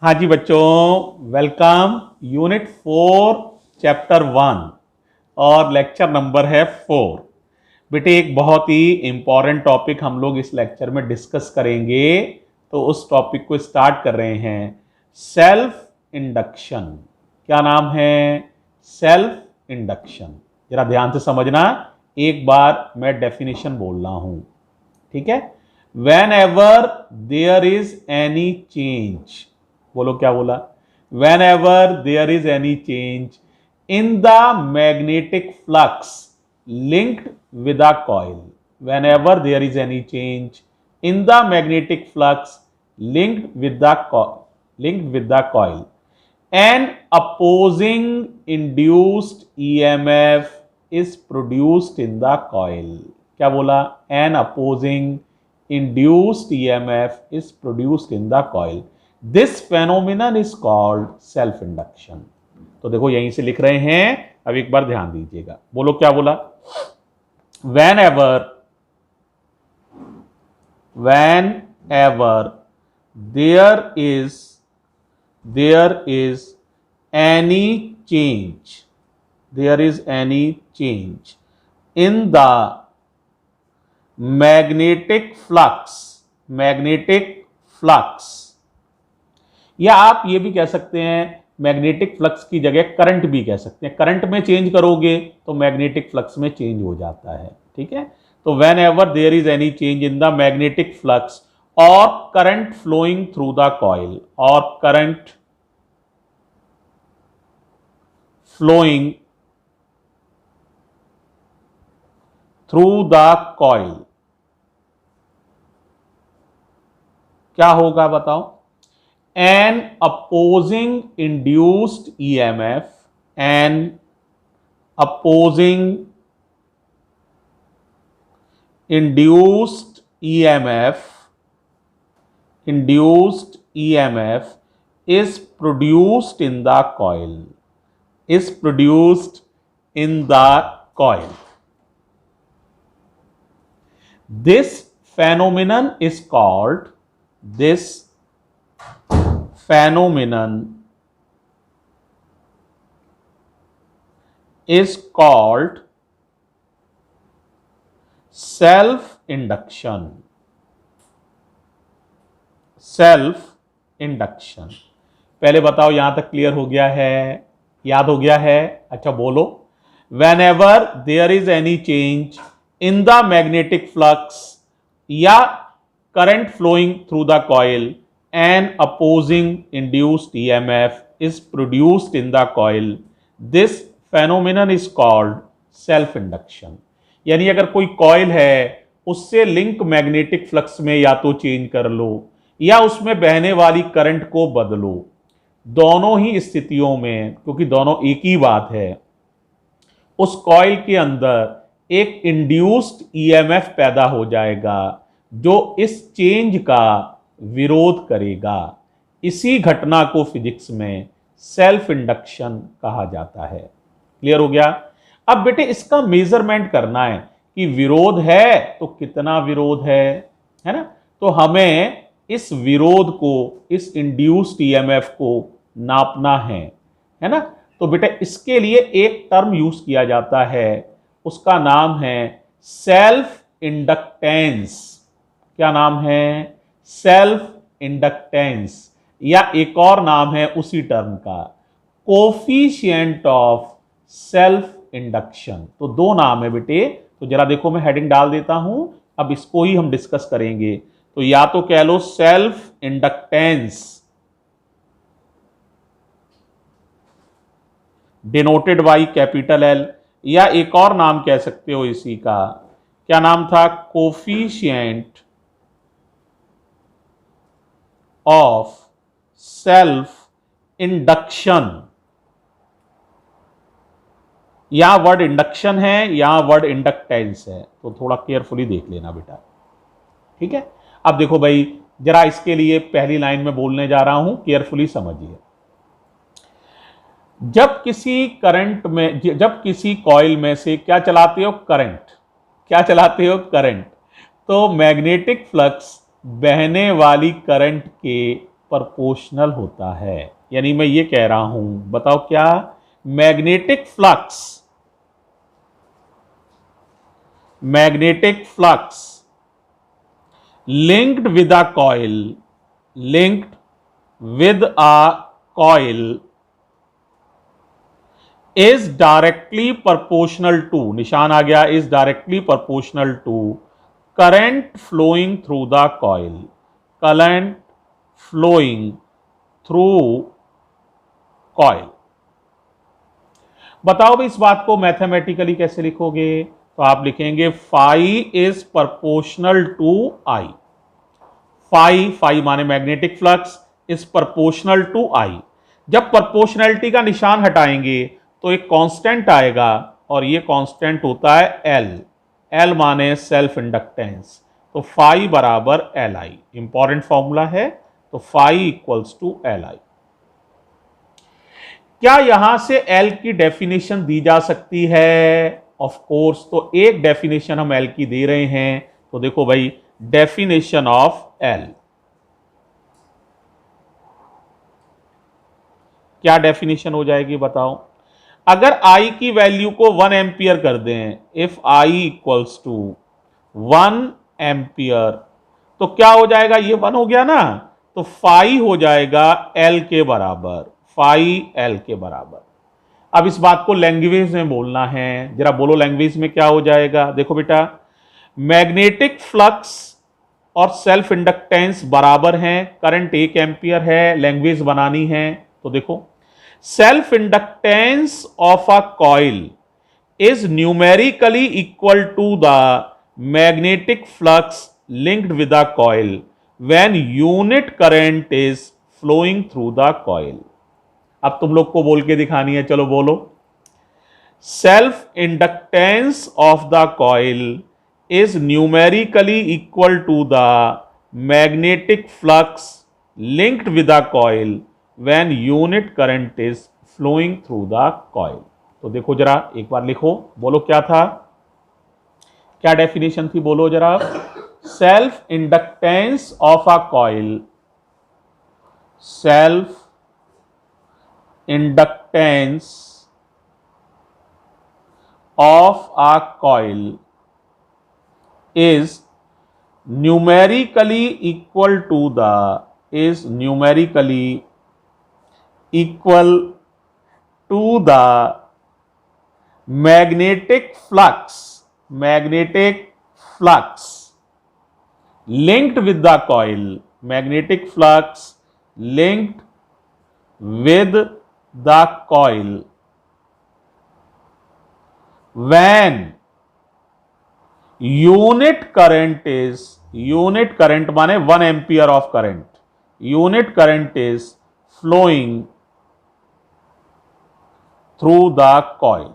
हाँ जी बच्चों, welcome. Unit 4 chapter 1 और लेक्चर नंबर है 4। बेटे एक बहुत ही इंपॉर्टेंट टॉपिक हम लोग इस लेक्चर में डिस्कस करेंगे, तो उस टॉपिक को स्टार्ट कर रहे हैं। Self induction. क्या नाम है? Self induction. जरा ध्यान से समझना, एक बार मैं डेफिनेशन बोल रहा हूं, ठीक है? Whenever there is any change, बोलो क्या बोला? Whenever there is any change in the magnetic flux linked with a coil, whenever there is any change in the magnetic flux linked with the coil, an opposing induced EMF is produced in the coil. क्या बोला? An opposing induced EMF is produced in the coil. This phenomenon is called self induction. तो देखो यहीं से लिख रहे हैं, अब एक बार ध्यान दीजिएगा। बोलो क्या बोला? whenever there is any change in the magnetic flux, या आप ये भी कह सकते हैं मैग्नेटिक फ्लक्स की जगह करंट भी कह सकते हैं। करंट में चेंज करोगे तो मैग्नेटिक फ्लक्स में चेंज हो जाता है, ठीक है? तो whenever there is any change in the magnetic flux और current flowing through the coil, और current flowing through the coil, क्या होगा बताओ? An opposing induced EMF, an opposing induced EMF is produced in the coil, This phenomenon is called self induction. पहले बताओ, यहां तक clear हो गया है? याद हो गया है? अच्छा बोलो। whenever there is any change in the magnetic flux या current flowing through the coil, an opposing induced EMF is produced in the coil. This phenomenon is called self induction. यानी अगर कोई कॉइल है, उससे लिंक मैग्नेटिक फ्लक्स में या तो change कर लो या उसमें बहने वाली करंट को बदलो। दोनों ही स्थितियों में, क्योंकि दोनों एक ही बात है, उस कॉइल के अंदर एक इंड्यूस्ड ईएमएफ पैदा हो जाएगा जो इस चेंज का विरोध करेगा। इसी घटना को फिजिक्स में सेल्फ इंडक्शन कहा जाता है। क्लियर हो गया? अब बेटे इसका मेजरमेंट करना है कि विरोध है तो कितना विरोध है ना? तो हमें इस विरोध को, इस इंड्यूस्ड ईएमएफ को नापना है ना? तो बेटा इसके लिए एक टर्म यूज किया जाता है, उसका नाम है सेल्फ इंडक्टेंस। क्या नाम है? सेल्फ इंडक्टेंस, या एक और नाम है उसी टर्म का, कोफिशिएंट ऑफ सेल्फ इंडक्शन। तो दो नाम है बेटे। तो जरा देखो, मैं हेडिंग डाल देता हूं, अब इसको ही हम डिस्कस करेंगे। तो या तो कह low self inductance denoted by capital L, या एक और नाम कह सकते हो इसी का, क्या नाम था? Coefficient of self induction. यहां वर्ड इंडक्शन है, यहां वर्ड इंडक्टेंस है, तो थोड़ा केयरफुली देख लेना बेटा, ठीक है? अब देखो भाई, जरा इसके लिए पहली लाइन में बोलने जा रहा हूं, केयरफुली समझिए। जब किसी कॉइल में से क्या चलाते हो? करंट। क्या चलाते हो? करंट। तो मैग्नेटिक फ्लक्स बहने वाली करंट के प्रोपोर्शनल होता है। यानी मैं ये कह रहा हूं, बताओ क्या, magnetic flux linked with a coil, linked with a coil is directly proportional to, निशान आ गया, is directly proportional to current flowing through the coil, current flowing through coil। बताओ भाई इस बात को मैथमेटिकली कैसे लिखोगे? तो आप लिखेंगे phi is proportional to I. Phi माने magnetic flux is proportional to I. जब प्रोपोर्शनैलिटी का निशान हटाएंगे तो एक कांस्टेंट आएगा और ये कांस्टेंट होता है एल माने सेल्फ इंडक्टेंस। तो फाई बराबर एल आई, इंपॉर्टेंट फॉर्मूला है। तो phi equals to L I. क्या यहां से एल की डेफिनेशन दी जा सकती है? Of course. तो एक डेफिनेशन हम एल की दे रहे हैं। तो देखो भाई, डेफिनेशन ऑफ एल, क्या डेफिनेशन हो जाएगी बताओ? अगर आई की वैल्यू को 1 एम्पियर कर दें, if I equals to 1 ampere, तो क्या हो जाएगा? ये 1 हो गया ना, तो फाई हो जाएगा एल के बराबर, फाई एल के बराबर। अब इस बात को लैंग्वेज में बोलना है, जरा बोलो लैंग्वेज में क्या हो जाएगा? देखो बेटा, मैग्नेटिक फ्लक्स और सेल्फ इंडक्टेंस बराबर हैं, करंट 1 एम्पियर है, लैंग्वेज बनानी है। तो देखो, self inductance of a coil is numerically equal to the magnetic flux linked with the coil when unit current is flowing through the coil. अब तुम लोग को बोल के दिखानी है, चलो बोलो। Self inductance of the coil is numerically equal to the magnetic flux linked with the coil when unit current is flowing through the coil. तो देखो जरा एक बार लिखो, बोलो क्या था, क्या डेफिनेशन थी, बोलो जरा। Self inductance of a coil, self inductance of a coil is numerically equal to the magnetic flux linked with the coil, magnetic flux linked with the coil when unit current माने 1 ampere of current, unit current is flowing through the coil,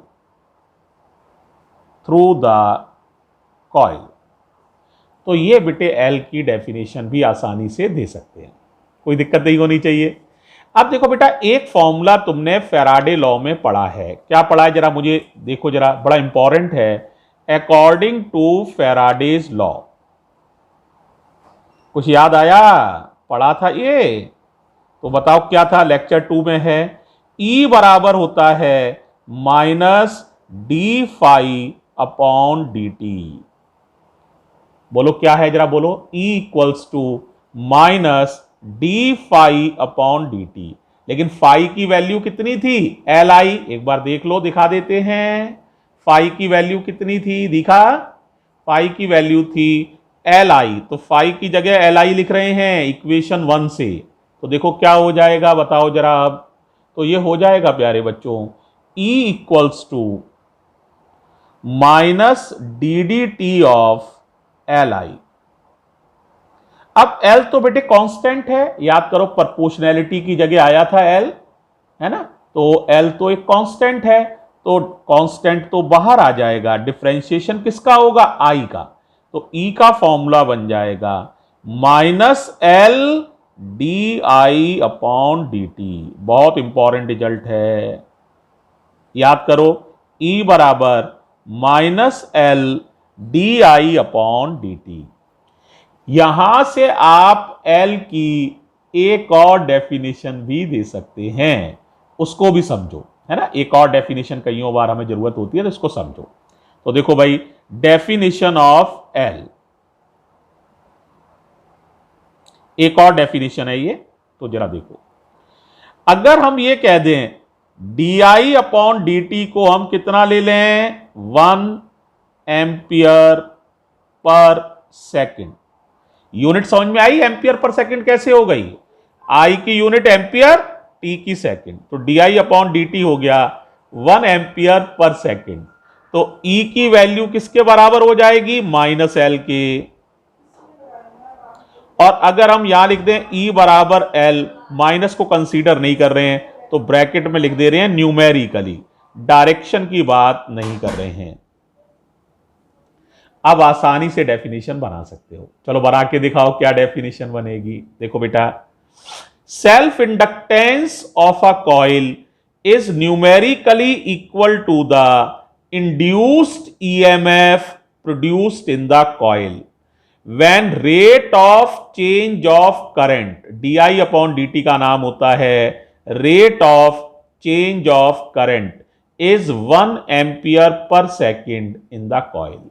तो ये बेटे L की definition भी आसानी से दे सकते हैं, कोई दिक्कत नहीं होनी चाहिए। अब देखो बेटा, एक फॉर्मूला तुमने फैराडे लॉ में पढ़ा है, क्या पढ़ा है जरा मुझे देखो जरा, बड़ा इंपॉर्टेंट है। अकॉर्डिंग टू फैराडेज लॉ, कुछ याद आया? पढ़ा था ये, तो बताओ क्या था, लेक्चर 2 में है। E बराबर होता है minus D phi upon D T. बोलो क्या है जरा बोलो, E equals to minus D phi upon D T. लेकिन फाई की वैल्यू कितनी थी? L I. एक बार देख लो, दिखा देते हैं, फाई की वैल्यू कितनी थी, दिखा, फाई की वैल्यू थी एल आई, तो फाई की जगह एल आई लिख रहे हैं इक्वेशन 1 से। तो देखो क्या हो जाएगा बताओ जरा अब, तो ये हो जाएगा प्यारे बच्चों, E equals to minus D D T of L I. अब L तो बेटे कांस्टेंट है, याद करो प्रोपोर्शनैलिटी की जगह आया था L, है ना, तो L तो एक कांस्टेंट है, तो कांस्टेंट तो बाहर आ जाएगा, डिफरेंशिएशन किसका होगा? I का, तो E का फॉर्मूला बन जाएगा minus L D I upon D T. बहुत इंपॉर्टेंट रिजल्ट है, याद करो, E बराबर minus L D I upon D T. यहां से आप L की एक और डेफिनेशन भी दे सकते हैं, उसको भी समझो, है ना। एक और डेफिनेशन कईयों बार हमें जरूरत होती है, तो इसको समझो। तो देखो भाई, डेफिनेशन ऑफ एल, एक और डेफिनेशन है ये, तो जरा देखो। अगर हम ये कह दें D I upon D T को हम कितना ले लें, 1 एम्पियर पर सेकेंड। यूनिट समझ में आई, एम्पियर पर सेकेंड कैसे हो गई, आई की यूनिट एम्पियर, टी की सेकेंड, तो D I upon D T हो गया 1 एम्पियर पर सेकेंड। तो ई की वैल्यू किसके बराबर हो जाएगी, माइनस एल के। और अगर हम यहां लिख दें ई बराबर एल, माइनस को कंसीडर नहीं कर रहे हैं, तो ब्रैकेट में लिख दे रहे हैं न्यूमेरिकली, डायरेक्शन की बात नहीं कर रहे हैं। अब आसानी से डेफिनेशन बना सकते हो, चलो बना के दिखाओ क्या डेफिनेशन बनेगी। देखो बेटा, self inductance of a coil is numerically equal to the induced EMF produced in the coil when rate of change of current, di upon dt का नाम होता है rate of change of current, is 1 ampere per second in the coil,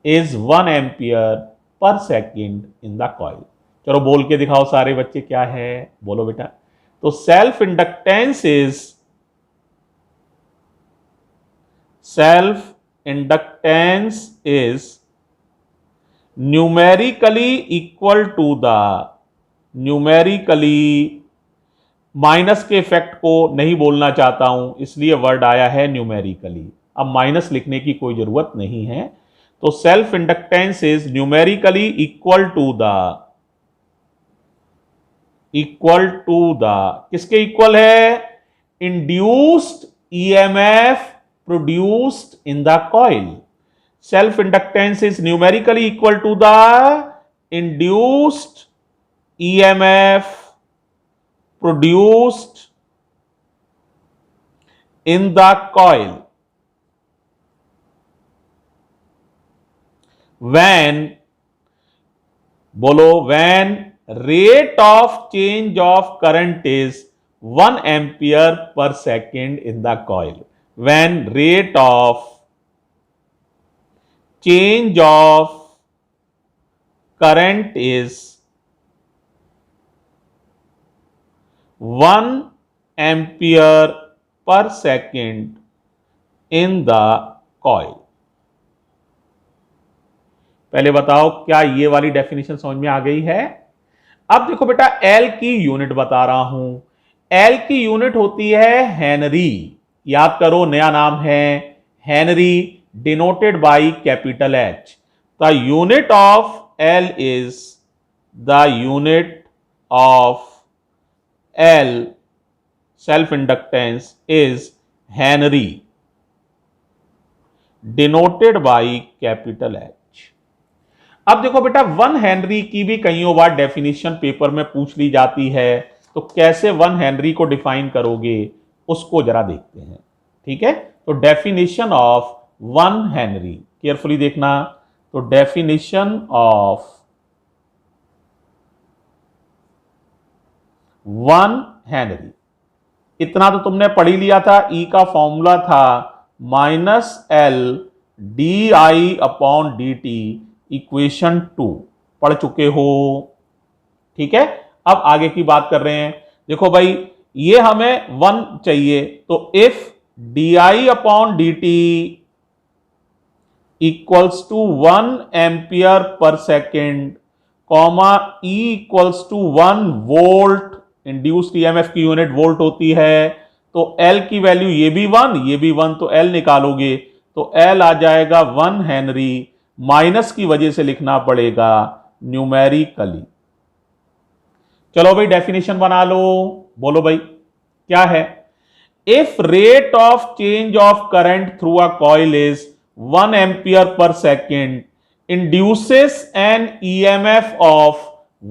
is 1 ampere per second in the coil। चलो बोल के दिखाओ सारे बच्चे क्या है, बोलो बेटा। तो self inductance is numerically equal to the, numerically, minus के इफेक्ट को नहीं बोलना चाहता हूं इसलिए वर्ड आया है न्यूमेरिकली, अब माइनस लिखने की कोई जरूरत नहीं है। तो self inductance is numerically equal to the, किसके इक्वल है, induced EMF produced in the coil. Self inductance is numerically equal to the induced EMF produced in the coil when, बोलो, when rate of change of current is 1 ampere per second in the coil, when rate of change of current is 1 ampere per second in the coil। पहले बताओ क्या ये वाली definition समझ में आ गई है। अब देखो बेटा, एल की यूनिट बता रहा हूं, एल की यूनिट होती है हेनरी, याद करो नया नाम है Henry, denoted by capital H। The unit of L is, the unit of L self inductance is Henry, denoted by capital H। अब देखो बेटा, 1 हेनरी की भी कईयों बार डेफिनेशन पेपर में पूछ ली जाती है, तो कैसे 1 हेनरी को डिफाइन करोगे उसको जरा देखते हैं, ठीक है। तो डेफिनेशन ऑफ 1 हेनरी, केयरफुली देखना। तो डेफिनेशन ऑफ 1 हेनरी, इतना तो तुमने पढ़ ही लिया था, ई का फॉर्मूला था minus L D I upon D T, equation 2 पढ़ चुके हो, ठीक है। अब आगे की बात कर रहे हैं। देखो भाई, ये हमें 1 चाहिए, तो if D I upon D T equals to 1 ampere per second, comma E equals to 1 volt, induced EMF की यूनिट वोल्ट होती है, तो एल की वैल्यू ये भी 1 ये भी 1, तो एल निकालोगे तो एल आ जाएगा 1 हेनरी, माइनस की वजह से लिखना पड़ेगा न्यूमेरिकली। चलो भाई डेफिनेशन बना लो, बोलो भाई क्या है। If rate of change of current through a coil is 1 ampere per second, induces an EMF of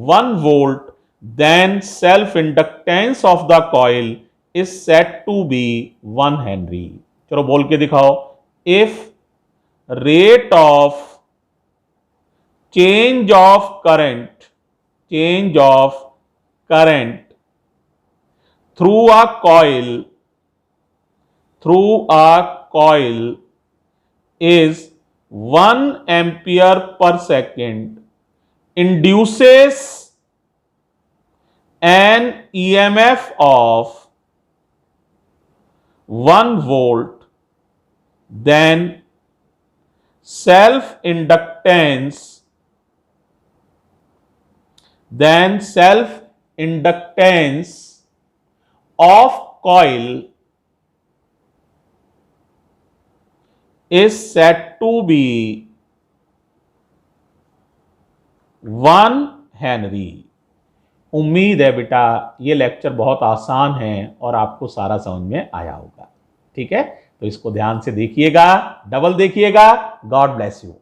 1 volt, then self inductance of the coil is said to be 1 Henry। चलो बोल के दिखाओ, if rate of change of current through a coil is 1 ampere per second induces an EMF of 1 volt, then self inductance of coil is said to be 1 Henry. उम्मीद है बेटा ये lecture बहुत आसान है और आपको सारा समझ में आया होगा। ठीक है, तो इसको ध्यान से देखिएगा, डबल देखिएगा। God bless you.